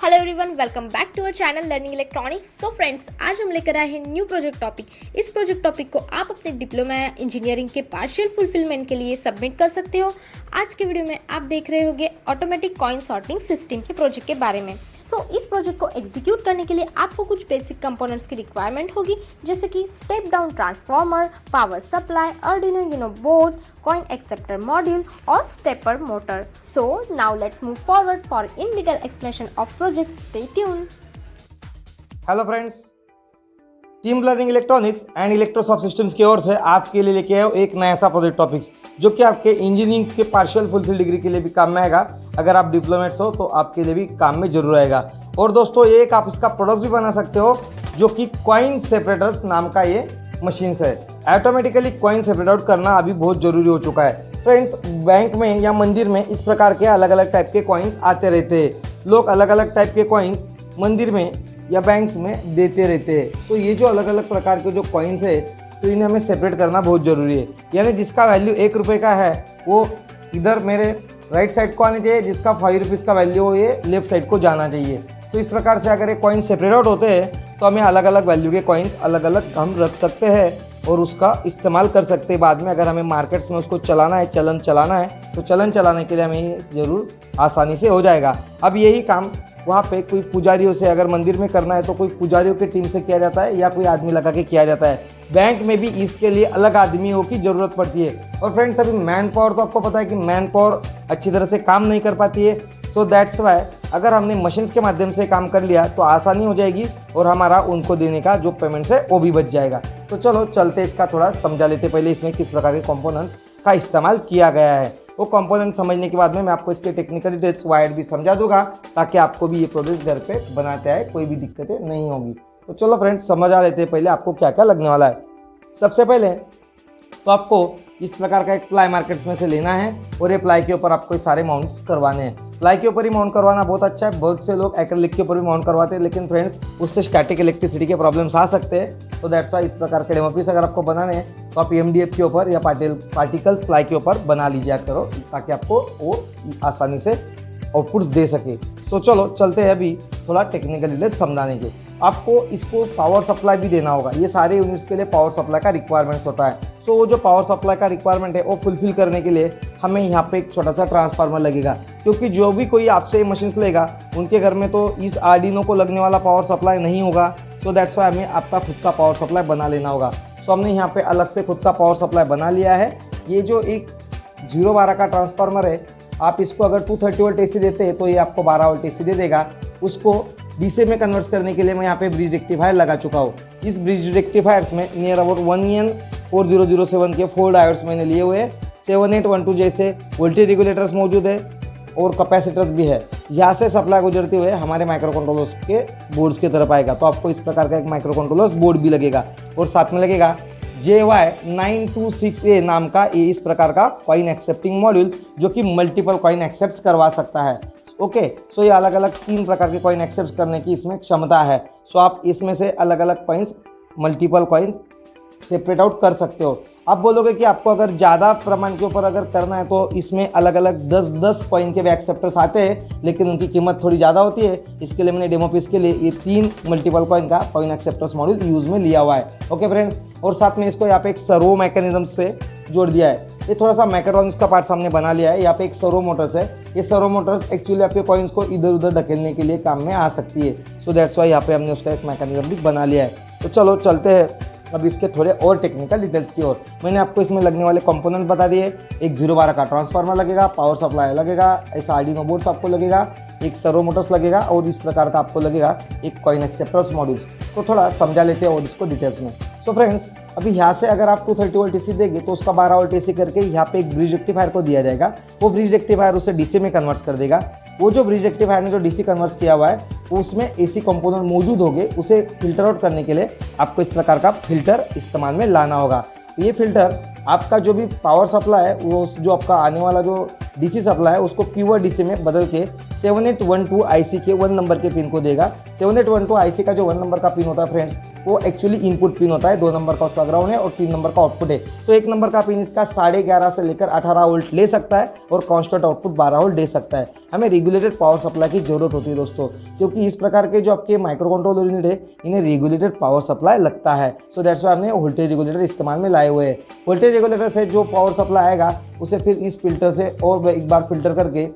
Hello everyone, welcome back to our channel learning electronics. So friends, आज हम लेकर आए हैं न्यू प्रोजेक्ट टॉपिक। इस प्रोजेक्ट टॉपिक को आप अपने डिप्लोमा या इंजीनियरिंग के पार्शियल फुलफिलमेंट के लिए सबमिट कर सकते हो। आज के वीडियो में आप देख रहे होंगे ऑटोमेटिक कॉइन सॉर्टिंग सिस्टम के प्रोजेक्ट के बारे में। इस प्रोजेक्ट को एग्जीक्यूट करने के लिए आपको कुछ बेसिक कंपोनेंट्स की रिक्वायरमेंट होगी, जैसे कि step down transformer, power supply, Arduino Uno board, coin acceptor module और stepper motor. So now let's move forward for in detail explanation of project. Stay tune. Hello friends, team learning electronics and Electrosoft systems की ओर से आपके लिए लेके आए एक नया सा प्रोजेक्ट टॉपिक्स, जो कि आपके इंजीनियरिंग के पार्शियल फुलफिल डिग्री के लिए भी काम में आएगा। अगर आप डिप्लोमेट्स हो तो आपके लिए भी काम में जरूर आएगा। और दोस्तों, ये एक आप इसका प्रोडक्ट भी बना सकते हो, जो कि कॉइन सेपरेटर्स नाम का ये मशीन्स है। ऑटोमेटिकली कॉइन सेपरेट आउट करना अभी बहुत जरूरी हो चुका है। फ्रेंड्स, बैंक में या मंदिर में इस प्रकार के अलग अलग टाइप के कॉइन्स आते रहते हैं। लोग अलग अलग टाइप के कॉइन्स मंदिर में या बैंक्स में देते रहते हैं। तो ये जो अलग अलग प्रकार के जो कॉइन्स है, तो इन्हें हमें सेपरेट करना बहुत ज़रूरी है। यानी जिसका वैल्यू 1 रुपये का है वो इधर मेरे राइट साइड को आनी चाहिए, जिसका 5 रुपीज़ का वैल्यू हो ये लेफ्ट साइड को जाना चाहिए। तो इस प्रकार से अगर ये कॉइन सेपरेट आउट होते हैं तो हमें अलग अलग वैल्यू के कॉइन्स अलग अलग हम रख सकते हैं और उसका इस्तेमाल कर सकते हैं। बाद में अगर हमें मार्केट्स में उसको चलाना है, चलन चलाना है, तो चलन चलाने के लिए हमें ज़रूर आसानी से हो जाएगा। अब यही काम वहाँ पे कोई पुजारियों से अगर मंदिर में करना है तो कोई पुजारियों की टीम से किया जाता है या कोई आदमी लगा के किया जाता है। बैंक में भी इसके लिए अलग आदमियों की ज़रूरत पड़ती है। और फ्रेंड्स, अभी मैन पावर तो आपको पता है कि मैन पावर अच्छी तरह से काम नहीं कर पाती है। सो दैट्स वाई अगर हमने मशीन्स के माध्यम से काम कर लिया तो आसानी हो जाएगी और हमारा उनको देने का जो पेमेंट्स है वो भी बच जाएगा। तो चलो चलते इसका थोड़ा समझा लेते पहले इसमें किस प्रकार के कंपोनेंट्स का इस्तेमाल किया गया है। वो कंपोनेंट समझने के बाद में मैं आपको इसके टेक्निकल डिटेल्स वायर्ड भी समझा दूंगा, ताकि आपको भी ये प्रोडक्ट घर पे बनाते आए कोई भी दिक्कतें नहीं होगी। तो चलो फ्रेंड्स, समझा लेते हैं पहले आपको क्या क्या लगने वाला है। सबसे पहले तो आपको इस प्रकार का एक प्लाई मार्केट्स में से लेना है और ये प्लाई के ऊपर आपको सारे माउंट्स करवाने हैं। प्लाई के ऊपर ही माउंट करवाना बहुत अच्छा है। बहुत से लोग एक्रिलिक के ऊपर भी माउंट करवाते हैं, लेकिन फ्रेंड्स उससे स्टैटिक इलेक्ट्रिसिटी के प्रॉब्लम्स आ सकते हैं। तो दैट्स वाई इस प्रकार के डेमो पीस अगर आपको बनाने हैं तो आप एमडीएफ के ऊपर या पार्टिकल्स प्लाई के ऊपर बना लीजिए करो, ताकि आपको वो आसानी से आउटपुट्स दे सके। तो चलो चलते हैं अभी थोड़ा टेक्निकल डिटेल्स समझाने के। आपको इसको पावर सप्लाई भी देना होगा। ये सारे यूनिट्स के लिए पावर सप्लाई का रिक्वायरमेंट्स होता है। तो वो जो पावर सप्लाई का रिक्वायरमेंट है वो फुलफिल करने के लिए हमें यहाँ पे एक छोटा सा ट्रांसफार्मर लगेगा, क्योंकि जो भी कोई आपसे मशीन्स लेगा उनके घर में तो इस आर्डिनो को लगने वाला पावर सप्लाई नहीं होगा। तो दैट्स वाई हमें आपका खुद का पावर सप्लाई बना लेना होगा। तो हमने यहाँ पे अलग से खुद का पावर सप्लाई बना लिया है। ये जो एक 0-12 का ट्रांसफार्मर है, आप इसको अगर 230 वोल्ट एसी देते हैं तो ये आपको 12 वोल्ट एसी दे देगा। उसको डीसी में कन्वर्ट करने के लिए मैं यहाँ पे ब्रिज रेक्टिफायर लगा चुका हूँ। इस ब्रिज रेक्टिफायर्स में नियर अबाउट 1EN4007 के 4 डायोड्स मैंने लिए हुए हैं। 7812 जैसे वोल्टेज रेगुलेटर्स मौजूद है और कैपेसिटर्स भी है। यहाँ से सप्लाई गुजरते हुए हमारे माइक्रो कंट्रोलर्स के बोर्ड्स की तरफ आएगा। तो आपको इस प्रकार का एक माइक्रो कंट्रोलर्स बोर्ड भी लगेगा और साथ में लगेगा JY926A नाम का ये इस प्रकार का कॉइन एक्सेप्टिंग मॉड्यूल, जो कि मल्टीपल कॉइन एक्सेप्ट करवा सकता है। ओके, सो ये अलग अलग 3 प्रकार के कॉइन एक्सेप्ट करने की इसमें क्षमता है। सो आप इसमें से अलग अलग coins, multiple coins separate out कर सकते हो। आप बोलोगे कि आपको अगर ज़्यादा प्रमाण के ऊपर अगर करना है तो इसमें अलग अलग 10-10 कॉइन के भी एक्सेप्टर्स आते हैं, लेकिन उनकी कीमत थोड़ी ज़्यादा होती है। इसके लिए मैंने डेमो पीस के लिए ये 3 मल्टीपल कॉइन का कॉइन एक्सेप्टर्स मॉड्यूल यूज़ में लिया हुआ है। ओके फ्रेंड्स, और साथ में इसको यहाँ पे एक सर्वो मैकेनिज्म से जोड़ दिया है। ये थोड़ा सा मैकेट्रॉनिक्स का पार्ट सामने बना लिया है। यहाँ पे एक सर्वो मोटर्स है। ये सर्वो मोटर्स एक्चुअली आपके कॉइन्स को इधर उधर धकेलने के लिए काम में आ सकती है। सो दैट्स वाई यहाँ पे हमने उसका एक मैकेनिज्म भी बना लिया है। तो चलो चलते हैं अब इसके थोड़े और टेक्निकल डिटेल्स की ओर। मैंने आपको इसमें लगने वाले कंपोनेंट बता दिए। एक 0-12 का ट्रांसफार्मर लगेगा, पावर सप्लाई लगेगा, ऐसा आर्डिनो बोर्ड्स आपको लगेगा, एक सर्वो मोटर्स लगेगा और इस प्रकार का आपको लगेगा एक कॉइन एक्सेप्टर्स मॉड्यूल। तो थोड़ा समझा लेते हैं और इसको डिटेल्स में। सो फ्रेंड्स, अभी यहाँ से अगर आप 230 वोल्ट एसी देंगे तो उसका 12 वोल्ट एसी करके यहाँ पे एक ब्रिज रेक्टिफायर को दिया जाएगा। वो ब्रिज रेक्टिफायर उसे डीसी में कन्वर्ट कर देगा। वो जो ब्रिज रेक्टिफायर ने जो डीसी कन्वर्ट किया हुआ है उसमें एसी कंपोनेंट मौजूद होंगे। उसे फिल्टर आउट करने के लिए आपको इस प्रकार का फिल्टर इस्तेमाल में लाना होगा। ये फिल्टर आपका जो भी पावर सप्लाई है, वो जो आपका आने वाला जो डीसी सप्लाई है उसको प्योर डीसी में बदल के 7812 आईसी के 1 नंबर के पिन को देगा। 7812 आईसी का जो 1 नंबर का पिन होता है फ्रेंड्स, वो एक्चुअली इनपुट पिन होता है, 2 नंबर का उसका ग्राउंड है और 3 नंबर का आउटपुट है। तो 1 नंबर का पिन इसका 11.5 से लेकर 18 वोल्ट ले सकता है और कांस्टेंट आउटपुट 12 वोल्ट दे सकता है। हमें रेगुलेटेड पावर सप्लाई की जरूरत होती है दोस्तों, क्योंकि इस प्रकार के जो आपके माइक्रो कंट्रोलर यूनिट है इन्हें रेगुलेटेड पावर सप्लाई लगता है। सो दैट्स वाई हमने वोल्टेज रेगुलेटर इस्तेमाल में लाए हुए हैं। वोल्टेज रेगुलेटर से जो पावर सप्लाई आएगा उसे फिर इस फिल्टर से और एक बार फिल्टर करके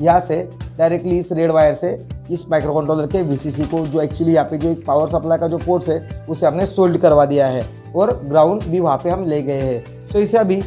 यहाँ से डायरेक्टली इस रेड वायर से इस माइक्रो कंट्रोलर के वीसीसी को, जो एक्चुअली यहाँ पे जो एक पावर सप्लाई का जो पोर्ट है उसे हमने सोल्ड करवा दिया है और ग्राउंड भी वहाँ पे हम ले गए हैं। सो इसे अभी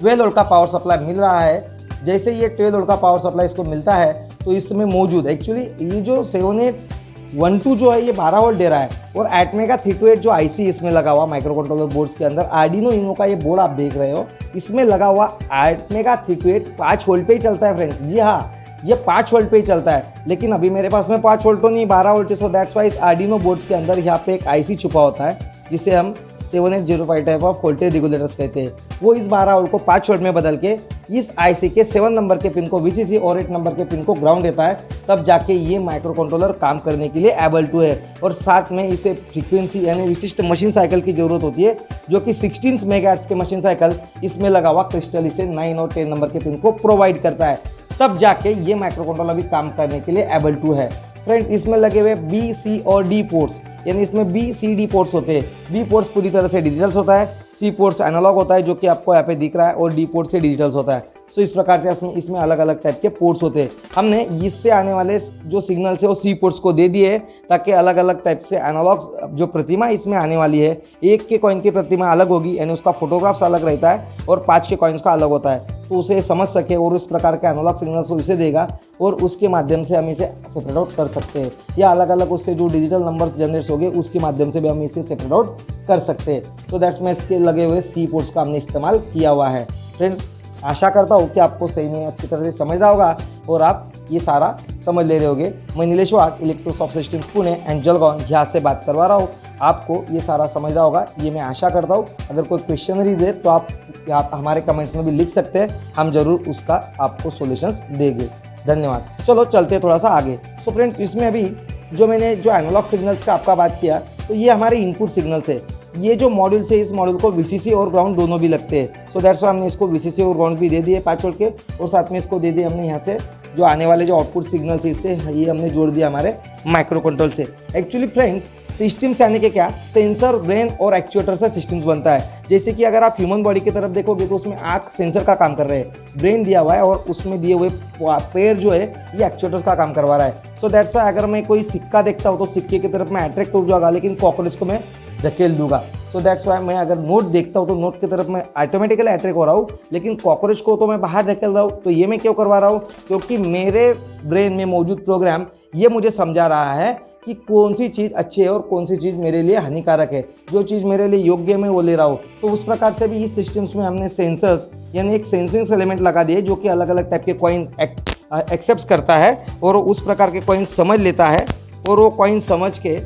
12 वोल्ट का पावर सप्लाई मिल रहा है। जैसे ये 12 वोल्ट का पावर सप्लाई इसको मिलता है तो इसमें मौजूद एक्चुअली ये जो 7812 जो है ये 12 वोल्ट दे रहा है और एटमेगा 328 जो आईसी इसमें लगा हुआ माइक्रो कंट्रोलर बोर्ड्स के अंदर, आर्डिनो यूनो का ये बोर्ड आप देख रहे हो, इसमें लगा हुआ एटमेगा 328 5 वोल्ट पे ही चलता है फ्रेंड्स। जी हाँ, ये 5 वोल्ट पे ही चलता है, लेकिन अभी मेरे पास में 5 वोल्ट तो नहीं 12 वोल्ट है। सो दैट्स वाई इस आर्डिनो बोर्ड्स के अंदर यहाँ पे एक आईसी छुपा होता है जिसे हम 7805 टाइप ऑफ वोल्टेज रेगुलेटर्स कहते हैं। वो इस 12 वोल्ट को 5 वोल्ट में बदल के इस आईसी के 7 नंबर के पिन को वीसीसी और 8 नंबर के पिन को ग्राउंड देता है, तब जाके ये माइक्रो कंट्रोलर काम करने के लिए एबल टू है। और साथ में इसे फ्रीक्वेंसी यानी विशिष्ट मशीन साइकिल की जरूरत होती है, जो कि 16 मेगाहर्ट्ज के मशीन साइकिल इसमें लगा हुआ क्रिस्टल इसे 9 और 10 नंबर के पिन को प्रोवाइड करता है, तब जाके ये माइक्रो कंट्रोलर भी काम करने के लिए एबल टू है। फ्रेंड, इसमें लगे हुए बी, सी और डी पोर्ट्स, यानी इसमें बी, सी, डी पोर्ट्स होते हैं। बी पोर्ट्स पूरी तरह से डिजिटल्स होता है, सी पोर्ट्स एनालॉग होता है जो कि आपको यहाँ पे दिख रहा है, और डी पोर्ट से डिजिटल्स होता है। सो इस प्रकार से इसमें अलग अलग टाइप के पोर्ट्स होते हैं। हमने इससे आने वाले जो सिग्नल्स है वो सी पोर्ट्स को दे दिए ताकि अलग अलग टाइप से एनालॉग जो प्रतिमा इसमें आने वाली है, 1 के कॉइन की प्रतिमा अलग होगी यानी उसका फोटोग्राफ्स अलग रहता है और 5 के कॉइन्स का अलग होता है, तो उसे समझ सके और उस प्रकार के एनालॉग सिग्नल्स को इसे देगा और उसके माध्यम से हम इसे सेपरेट आउट कर सकते हैं, या अलग अलग उससे जो डिजिटल नंबर्स जनरेट होंगे उसके माध्यम से भी हम इसे सेपरेट आउट कर सकते हैं। तो दैट्स में इसके लगे हुए सी पोर्ट्स का हमने इस्तेमाल किया हुआ है। फ्रेंड्स, आशा करता हूँ कि आपको सही में अच्छी तरह से समझ रहा होगा और आप ये सारा समझ ले रहे होगे। मैं नीलेश वाघ, इलेक्ट्रोसॉफ्ट सिस्टम्स पुणे एंड जलगांव यहाँ से बात करवा रहा हूँ। आपको ये सारा समझ रहा होगा, ये मैं आशा करता हूँ। अगर कोई क्वेश्चनरीज है तो आप हमारे कमेंट्स में भी लिख सकते हैं, हम जरूर उसका आपको सॉल्यूशंस देंगे। धन्यवाद। चलो चलते हैं थोड़ा सा आगे। सो फ्रेंड्स, इसमें अभी जो मैंने जो एनालॉग सिग्नल्स का आपका बात किया, तो ये हमारे इनपुट सिग्नल्स है। ये जो मॉड्यूल से इस मॉड्यूल को वीसीसी और ग्राउंड दोनों भी लगते हैं। सो दैट्स वाई हमने इसको वीसीसी और ग्राउंड भी दे दिए 5 वोल्ट के, और साथ में इसको दे दिए हमने यहाँ से जो आने वाले जो आउटपुट सिग्नल्स इससे ये हमने जोड़ दिया हमारे माइक्रो कंट्रोल से। एक्चुअली फ्रेंड्स, सिस्टम्स यानी कि क्या, सेंसर, ब्रेन और एक्चुएटर से सिस्टम्स बनता है। जैसे कि अगर आप ह्यूमन बॉडी की तरफ देखोगे तो उसमें आंख सेंसर का काम कर रहे हैं, ब्रेन दिया हुआ है और उसमें दिए हुए पैर जो है ये एक्चुएटर्स का काम करवा रहा है। सो दैट्स वाई अगर मैं कोई सिक्का देखता हूँ तो सिक्के की तरफ मैं अट्रैक्ट हो जाऊंगा, लेकिन कॉकरोच को मैं धकेल दूंगा। सो दैट्स वाई मैं अगर नोट देखता हूँ तो नोट की तरफ मैं ऑटोमेटिकली अट्रैक्ट हो रहा हूँ, लेकिन कॉकरोच को तो मैं बाहर धकेल रहा हूँ। तो ये मैं क्यों करवा रहा हूँ? क्योंकि मेरे ब्रेन में मौजूद प्रोग्राम ये मुझे समझा रहा है कि कौन सी चीज़ अच्छी है और कौन सी चीज़ मेरे लिए हानिकारक है। जो चीज़ मेरे लिए योग्य है मैं वो ले रहा हूँ। तो उस प्रकार से भी इस सिस्टम्स में हमने सेंसर्स यानी एक सेंसिंग एलिमेंट लगा दिए जो कि अलग अलग टाइप के कॉइन एक्सेप्ट करता है और उस प्रकार के कॉइन समझ लेता है, और वो कॉइन समझ के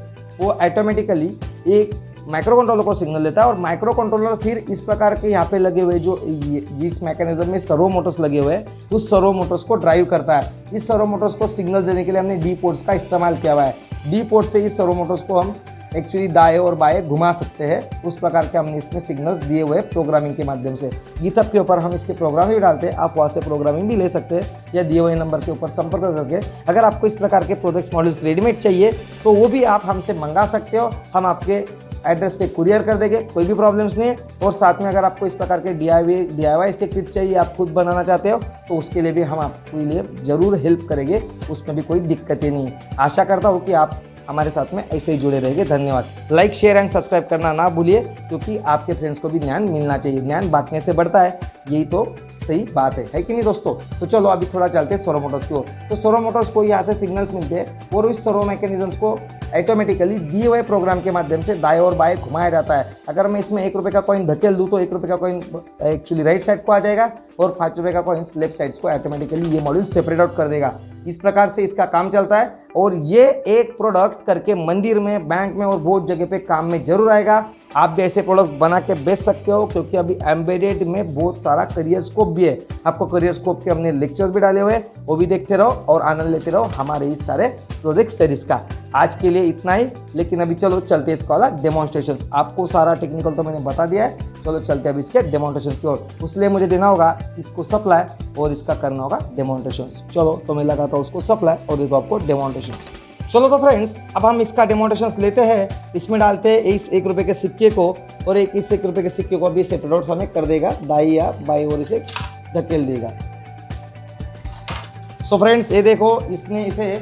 वो ऑटोमेटिकली एक माइक्रो कंट्रोलर को सिग्नल देता है, और माइक्रो कंट्रोलर फिर इस प्रकार के यहाँ पे लगे हुए जो जिस मैकेनिज्म में सर्वो मोटर्स लगे हुए हैं उस सर्वो मोटर्स को ड्राइव करता है। इस सर्वो मोटर्स को सिग्नल देने के लिए हमने डी पोर्ट्स का इस्तेमाल किया हुआ है। डी पोर्ट से इस सर्वो मोटर्स को हम एक्चुअली दाएं और बाएं घुमा सकते हैं। उस प्रकार के हमने इसमें सिग्नल्स दिए हुए प्रोग्रामिंग के माध्यम से। गिटहब के ऊपर हम इसके प्रोग्राम भी डालते हैं, आप वहाँ से प्रोग्रामिंग भी ले सकते हैं या दिए हुए नंबर के ऊपर संपर्क करके। अगर आपको इस प्रकार के प्रोजेक्ट्स मॉड्यूल्स रेडीमेड चाहिए तो वो भी आप हमसे मंगा सकते हो, हम आपके एड्रेस पे कुरियर कर देंगे, कोई भी प्रॉब्लम्स नहीं है। और साथ में अगर आपको इस प्रकार के DIY के किट चाहिए, आप खुद बनाना चाहते हो तो उसके लिए भी हम आपके लिए ज़रूर हेल्प करेंगे, उसमें भी कोई दिक्कतें नहीं है। आशा करता हूँ कि आप हमारे साथ में ऐसे ही जुड़े रहेंगे। धन्यवाद। लाइक, शेयर एंड सब्सक्राइब करना ना भूलिए, क्योंकि आपके फ्रेंड्स को भी ज्ञान मिलना चाहिए। ज्ञान बांटने से बढ़ता है, यही तो सही बात है कि नहीं दोस्तों? तो चलो अभी थोड़ा चलते हैं सर्वो मोटर्स की ओर। तो सर्वो मोटर्स को यहाँ से सिग्नल्स मिलते हैं और इस सर्वो मैकेनिज्म्स को ऑटोमेटिकली दिए हुए प्रोग्राम के माध्यम से दाएं और बाएं घुमाया जाता है। अगर मैं इसमें 1 रुपये का कॉइन धकेल दूँ तो 1 रुपये का कॉइन एक्चुअली राइट साइड को आ जाएगा और 5 रुपये का कॉइन लेफ्ट साइड को ऑटोमेटिकली ये मॉड्यूल सेपरेट आउट कर देगा। इस प्रकार से इसका काम चलता है और ये एक प्रोडक्ट करके मंदिर में, बैंक में और बहुत जगह पे काम में जरूर आएगा। आप भी ऐसे प्रोडक्ट्स बना के बेच सकते हो, क्योंकि अभी एम्बेडेड में बहुत सारा करियर स्कोप भी है। आपको करियर स्कोप के हमने लेक्चर्स भी डाले हुए हैं, वो भी देखते रहो और आनंद लेते रहो हमारे इस सारे प्रोजेक्ट सीरीज का। आज के लिए इतना ही, लेकिन अभी चलो चलते हैं इसका वाला डेमोन्स्ट्रेशन। आपको सारा टेक्निकल तो मैंने बता दिया है, चलो चलते हैं अभी इसके डेमोन्स्ट्रेशन की ओर। उसलिए मुझे देना होगा इसको सप्लाई और इसका करना होगा डेमोन्स्ट्रेशन। चलो तो मैं लगाता हूँ उसको सप्लाई और देता हूँ आपको डेमोन्स्ट्रेशन। चलो तो फ्रेंड्स, अब हम इसका डेमोन्स्ट्रेशन लेते हैं। इसमें डालते हैं इस 1 रुपये के सिक्के को, और इस 1 रुपये के सिक्के को अभी सेपरेट हमें कर देगा, दाई या बाई और इसे ढकेल देगा। सो फ्रेंड्स, ये देखो इसने इसे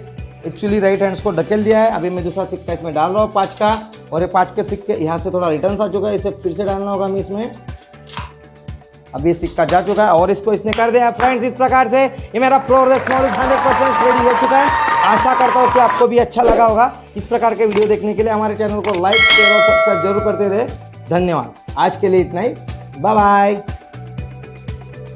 एक्चुअली राइट हैंड्स को ढकेल दिया है। अभी मैं दूसरा सिक्का इसमें डाल रहा हूँ 5 का, और ये 5 के सिक्के यहाँ से थोड़ा रिटर्न आ चुका है, इसे फिर से डालना होगा हमें इसमें। अभी सिक्का जा चुका है और इसको इसने कर दिया। फ्रेंड्स, इस प्रकार से ये मेरा प्रोजेक्ट नॉलेज 100% रेडी हो चुका है। आशा करता हूँ कि आपको भी अच्छा लगा होगा। इस प्रकार के वीडियो देखने के लिए हमारे चैनल को लाइक शेयर और सब्सक्राइब जरूर करते रहे। धन्यवाद। आज के लिए इतना ही, बाय बाय।